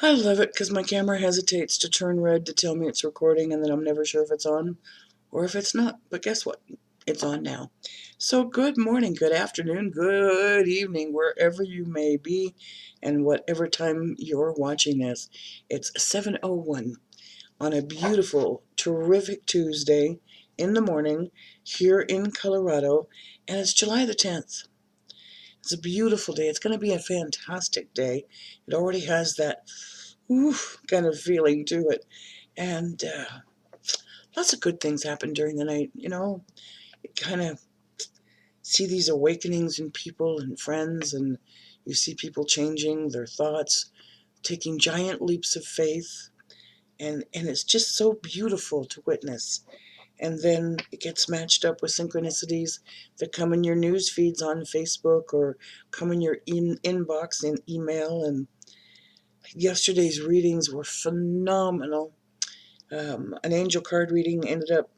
I love it because my camera hesitates to turn red to tell me it's recording, and then I'm never sure if it's on or if it's not. But guess what? It's on now. So good morning, good afternoon, good evening, wherever you may be and whatever time you're watching this. It's 7:01 on a beautiful, terrific Tuesday in the morning here in Colorado, and it's July the 10th. It's a beautiful day. It's going to be a fantastic day. It already has that kind of feeling to it. And lots of good things happen during the night. You kind of see these awakenings in people and friends, and you see people changing their thoughts, taking giant leaps of faith. And it's just so beautiful to witness. And then it gets matched up with synchronicities that come in your news feeds on Facebook or come in your inbox in email. And yesterday's readings were phenomenal. An angel card reading ended up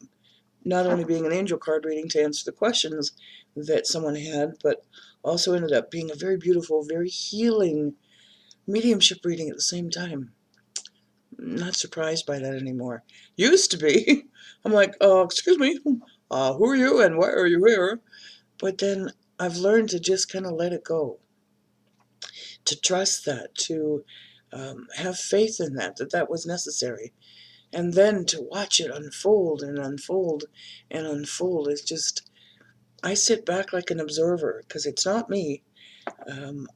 not only being an angel card reading to answer the questions that someone had, but also ended up being a very beautiful, very healing mediumship reading at the same time. Not surprised by that anymore. Used to be. I'm like, excuse me, who are you and why are you here? But then I've learned to just kind of let it go, to trust that, to have faith in that was necessary. And then to watch it unfold and unfold and unfold is just, I sit back like an observer because it's not me.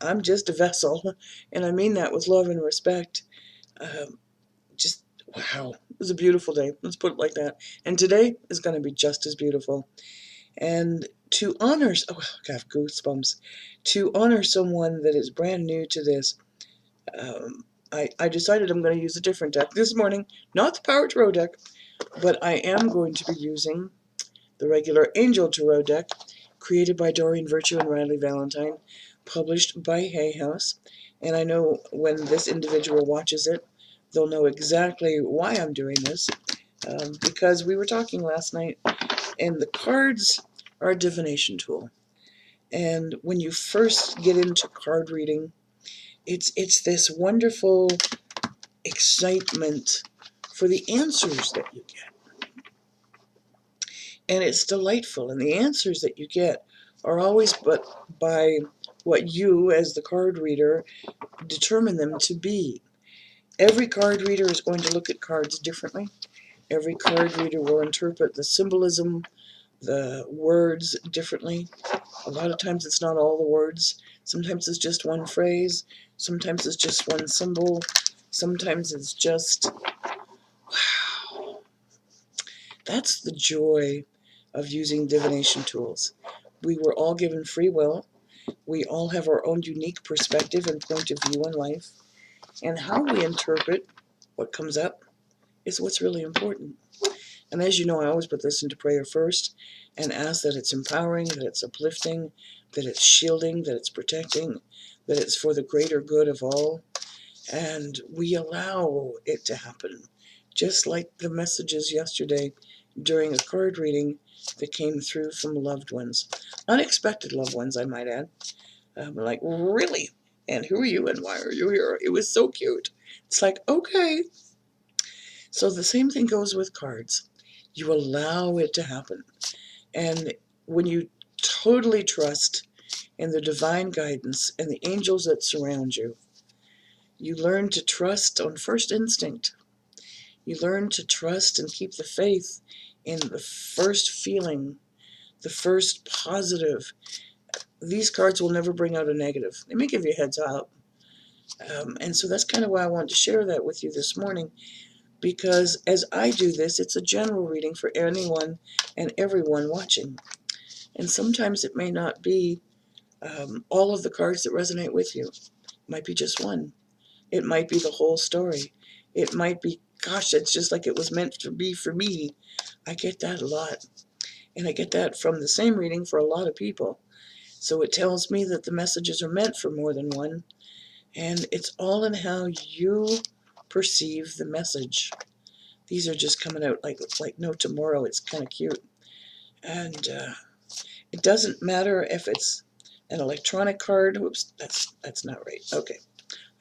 I'm just a vessel, and I mean that with love and respect. Just wow, it was a beautiful day. Let's put it like that. And today is going to be just as beautiful. And to honor, oh, I have goosebumps. To honor someone that is brand new to this, I decided I'm going to use a different deck this morning, not the Power Tarot deck, but I am going to be using the regular Angel Tarot deck, created by Doreen Virtue and Riley Valentine, published by Hay House. And I know when this individual watches it, they'll know exactly why I'm doing this, because we were talking last night, and the cards are a divination tool. And when you first get into card reading, it's this wonderful excitement for the answers that you get. And it's delightful. And the answers that you get are always but by what you, as the card reader, determine them to be. Every card reader is going to look at cards differently. Every card reader will interpret the symbolism, the words differently. A lot of times it's not all the words. Sometimes it's just one phrase. Sometimes it's just one symbol. Sometimes it's just, wow. That's the joy of using divination tools. We were all given free will. We all have our own unique perspective and point of view in life. And how we interpret what comes up is what's really important. And as you know, I always put this into prayer first and ask that it's empowering, that it's uplifting, that it's shielding, that it's protecting, that it's for the greater good of all. And we allow it to happen. Just like the messages yesterday during a card reading that came through from loved ones. Unexpected loved ones, I might add. Like, really? And who are you and why are you here? It was so cute. It's like, okay. So the same thing goes with cards. You allow it to happen. And when you totally trust in the divine guidance and the angels that surround you, you learn to trust on first instinct. You learn to trust and keep the faith in the first feeling, the first positive. These cards will never bring out a negative. They may give you a heads up. And so that's kind of why I wanted to share that with you this morning, because as I do this, it's a general reading for anyone and everyone watching. And sometimes it may not be all of the cards that resonate with you. It might be just one. It might be the whole story. It might be, gosh, it's just like it was meant to be for me. I get that a lot. And I get that from the same reading for a lot of people. So it tells me that the messages are meant for more than one. And it's all in how you perceive the message. These are just coming out like no tomorrow. It's kind of cute. And it doesn't matter if it's an electronic card. Whoops, that's not right. Okay.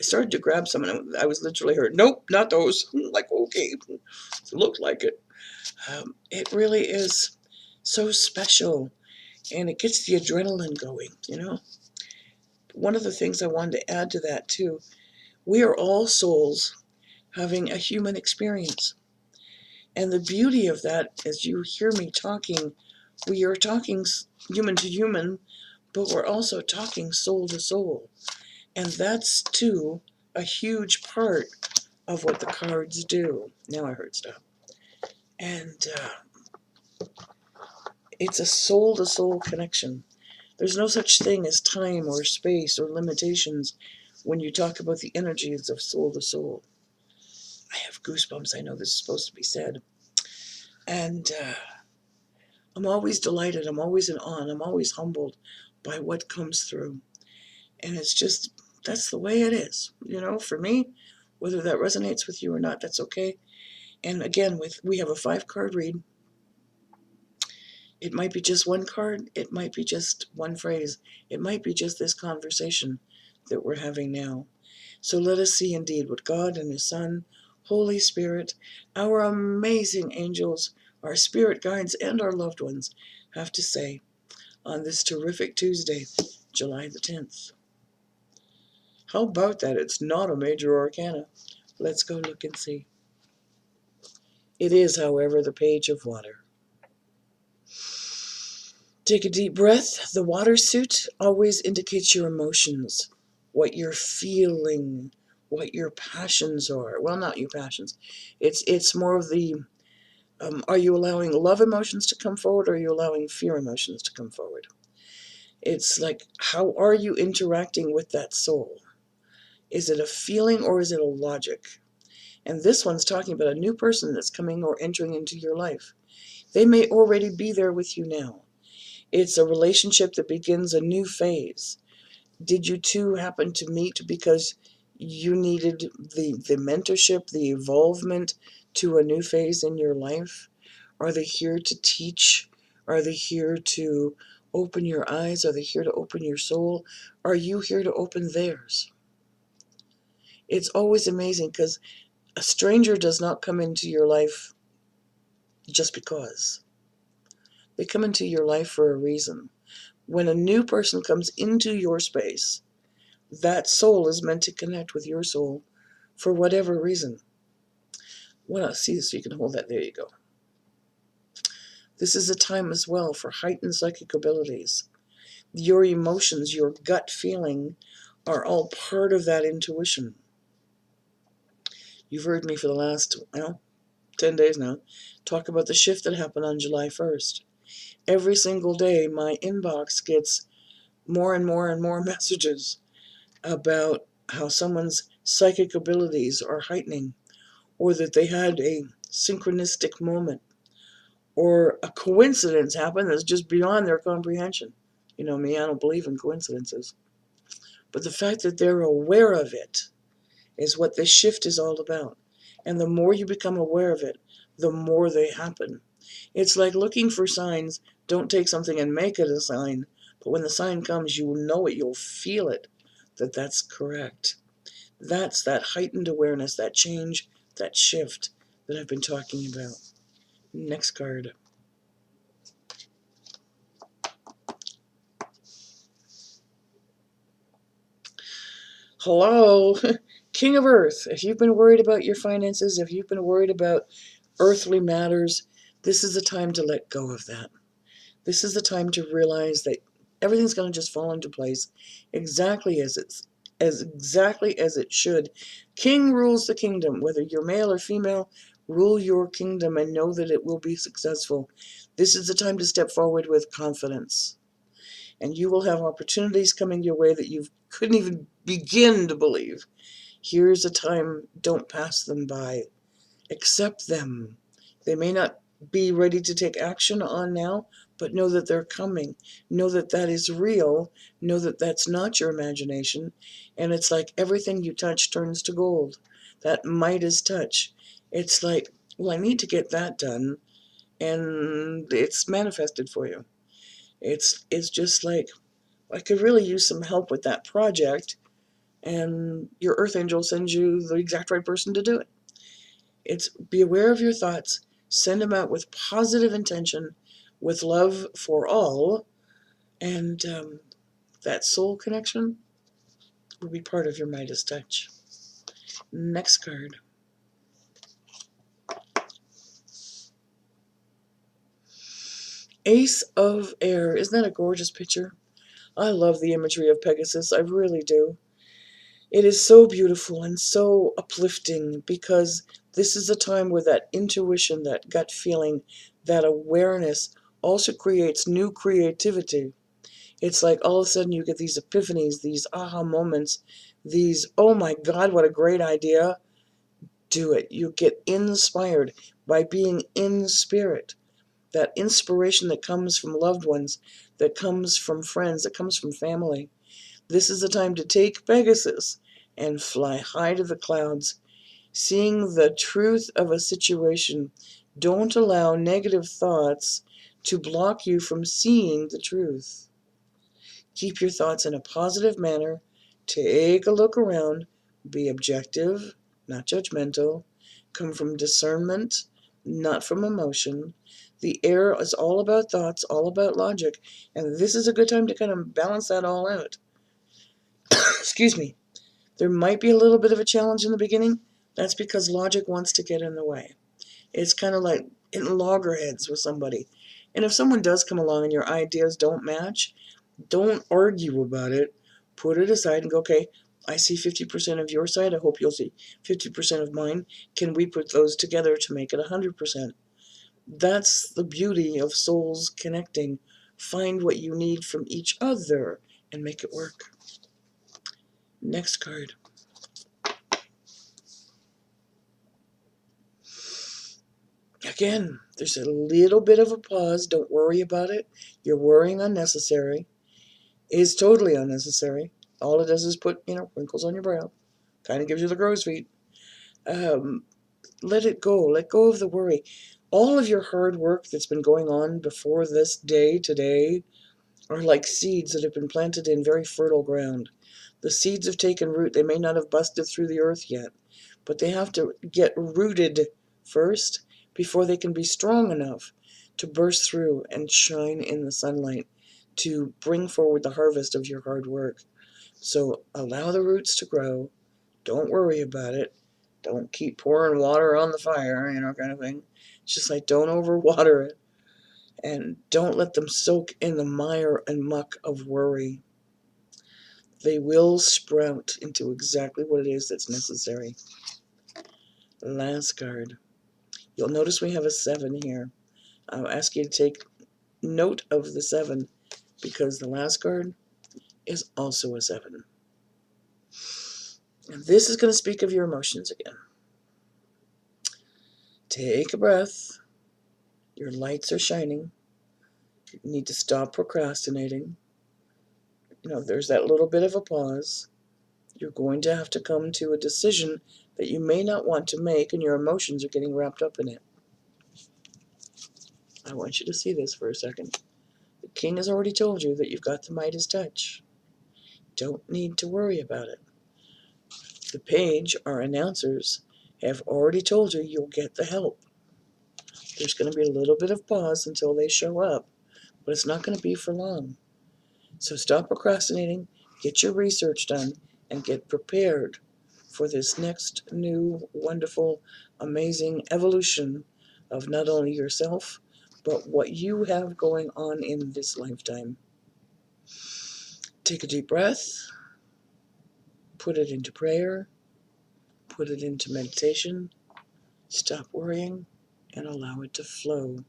I started to grab some, and I was literally hurt. Nope, not those. Like, okay, it looked like it. It really is so special, and it gets the adrenaline going, you know? One of the things I wanted to add to that, too, we are all souls having a human experience. And the beauty of that, as you hear me talking, we are talking human to human, but we're also talking soul to soul. And that's, too, a huge part of what the cards do. Now I heard stuff. And it's a soul to soul connection. There's no such thing as time or space or limitations when you talk about the energies of soul to soul. I have goosebumps. I know this is supposed to be said. And I'm always delighted. I'm always in awe. I'm always humbled by what comes through. And it's just, that's the way it is. You know, for me, whether that resonates with you or not, that's okay. And again, we have a 5-card read. It might be just one card. It might be just one phrase. It might be just this conversation that we're having now. So let us see indeed what God and His Son, Holy Spirit, our amazing angels, our spirit guides, and our loved ones have to say on this terrific Tuesday, July the 10th. How about that? It's not a major arcana. Let's go look and see. It is, however, the Page of Water. Take a deep breath. The water suit always indicates your emotions, what you're feeling, what your passions are. Well, not your passions. It's more of the, are you allowing love emotions to come forward, or are you allowing fear emotions to come forward? It's like, how are you interacting with that soul? Is it a feeling or is it a logic? And this one's talking about a new person that's coming or entering into your life. They may already be there with you now. It's a relationship that begins a new phase. Did you two happen to meet because you needed the mentorship, the evolvement to a new phase in your life? Are they here to teach? Are they here to open your eyes? Are they here to open your soul? Are you here to open theirs? It's always amazing because a stranger does not come into your life just because. They come into your life for a reason. When a new person comes into your space, that soul is meant to connect with your soul for whatever reason. Well, see, so you can hold that. There you go. This is a time as well for heightened psychic abilities. Your emotions, your gut feeling are all part of that intuition. You've heard me for the last, 10 days now, talk about the shift that happened on July 1st. Every single day, my inbox gets more and more and more messages about how someone's psychic abilities are heightening, or that they had a synchronistic moment, or a coincidence happened that's just beyond their comprehension. You know me, I don't believe in coincidences. But the fact that they're aware of it is what this shift is all about. And the more you become aware of it, the more they happen. It's like looking for signs. Don't take something and make it a sign. But when the sign comes, you will know it, you'll feel it, that that's correct. That's that heightened awareness, that change, that shift that I've been talking about. Next card. Hello, King of Earth. If you've been worried about your finances, if you've been worried about earthly matters, this is the time to let go of that. This is the time to realize that everything's going to just fall into place exactly as exactly as it should. King rules the kingdom. Whether you're male or female, rule your kingdom and know that it will be successful. This is the time to step forward with confidence. And you will have opportunities coming your way that you couldn't even begin to believe. Here's a time, don't pass them by. Accept them. They may not be ready to take action on now, but know that they're coming. Know that that is real. Know that that's not your imagination. And it's like everything you touch turns to gold. That Midas touch. It's like, well, I need to get that done. And it's manifested for you. It's just like, I could really use some help with that project. and your earth angel sends you the exact right person to do it. It's be aware of your thoughts, send them out with positive intention, with love for all, and that soul connection will be part of your Midas touch. Next card. Ace of Air. Isn't that a gorgeous picture? I love the imagery of Pegasus. I really do. It is so beautiful and so uplifting because this is a time where that intuition, that gut feeling, that awareness also creates new creativity. It's like all of a sudden you get these epiphanies, these aha moments, these, oh my God, what a great idea. Do it. You get inspired by being in spirit. That inspiration that comes from loved ones, that comes from friends, that comes from family. This is the time to take Pegasus and fly high to the clouds, seeing the truth of a situation. Don't allow negative thoughts to block you from seeing the truth. Keep your thoughts in a positive manner. Take a look around. Be objective, not judgmental. Come from discernment, not from emotion. The air is all about thoughts, all about logic, and this is a good time to kind of balance that all out. Excuse me. There might be a little bit of a challenge in the beginning. That's because logic wants to get in the way. It's kind of like in loggerheads with somebody. And if someone does come along and your ideas don't match, don't argue about it. Put it aside and go, okay, I see 50% of your side. I hope you'll see 50% of mine. Can we put those together to make it 100%? That's the beauty of souls connecting. Find what you need from each other and make it work. Next card. Again, there's a little bit of a pause. Don't worry about it. You're worrying unnecessary. It's totally unnecessary. All it does is put, wrinkles on your brow. Kind of gives you the crow's feet. Let it go. Let go of the worry. All of your hard work that's been going on before this day today are like seeds that have been planted in very fertile ground. The seeds have taken root. They may not have busted through the earth yet, but they have to get rooted first before they can be strong enough to burst through and shine in the sunlight to bring forward the harvest of your hard work. So allow the roots to grow. Don't worry about it. Don't keep pouring water on the fire, kind of thing. It's just like don't overwater it. And don't let them soak in the mire and muck of worry. They will sprout into exactly what it is that's necessary. Last card. You'll notice we have a 7 here. I'll ask you to take note of the 7 because the last card is also a 7. And this is going to speak of your emotions again. Take a breath. Your lights are shining. You need to stop procrastinating. There's that little bit of a pause. You're going to have to come to a decision that you may not want to make, and your emotions are getting wrapped up in it. I want you to see this for a second. The king has already told you that you've got the Midas touch. Don't need to worry about it. The page, our announcers, have already told you you'll get the help. There's going to be a little bit of pause until they show up, but it's not going to be for long. So stop procrastinating, get your research done, and get prepared for this next new, wonderful, amazing evolution of not only yourself, but what you have going on in this lifetime. Take a deep breath, put it into prayer, put it into meditation, stop worrying, and allow it to flow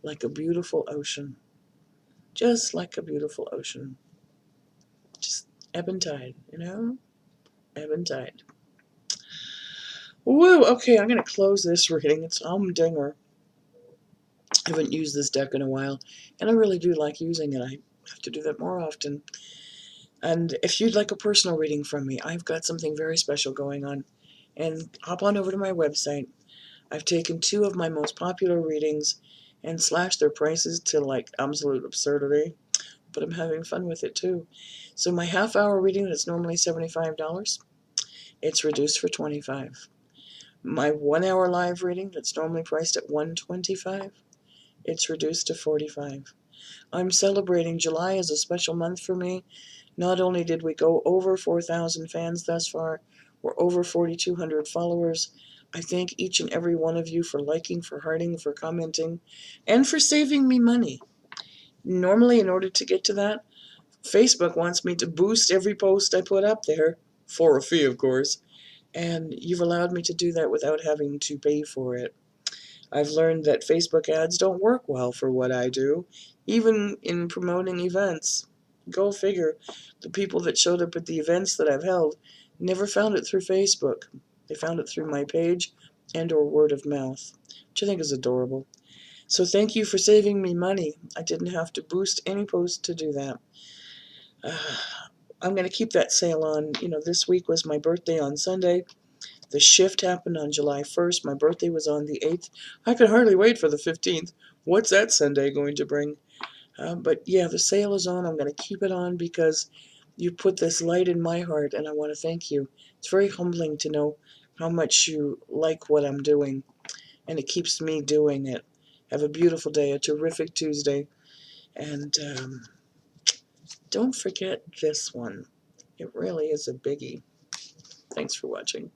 like a beautiful ocean. Just like a beautiful ocean. Just ebb and tide, Ebb and tide. Woo! Okay, I'm going to close this reading. It's humdinger. I haven't used this deck in a while, and I really do like using it. I have to do that more often. And if you'd like a personal reading from me, I've got something very special going on. And hop on over to my website. I've taken 2 of my most popular readings and slashed their prices to like absolute absurdity. but I'm having fun with it too. So my half-hour reading that's normally $75, it's reduced for $25. My 1 hour live reading that's normally priced at $125, it's reduced to $45. I'm celebrating. July is a special month for me. Not only did we go over 4,000 fans thus far, we're over 4,200 followers. I thank each and every one of you for liking, for hearting, for commenting, and for saving me money. Normally, in order to get to that, Facebook wants me to boost every post I put up there, for a fee, of course, and you've allowed me to do that without having to pay for it. I've learned that Facebook ads don't work well for what I do, even in promoting events. Go figure. The people that showed up at the events that I've held never found it through Facebook. They found it through my page and or word of mouth, which I think is adorable. So thank you for saving me money. I didn't have to boost any post to do that. I'm going to keep that sale on. This week was my birthday on Sunday. The shift happened on July 1st. My birthday was on the 8th. I could hardly wait for the 15th. What's that Sunday going to bring? But yeah, the sale is on. I'm going to keep it on because you put this light in my heart, and I want to thank you. It's very humbling to know how much you like what I'm doing, and it keeps me doing it. Have a beautiful day, a terrific Tuesday, and don't forget this one. It really is a biggie. Thanks for watching.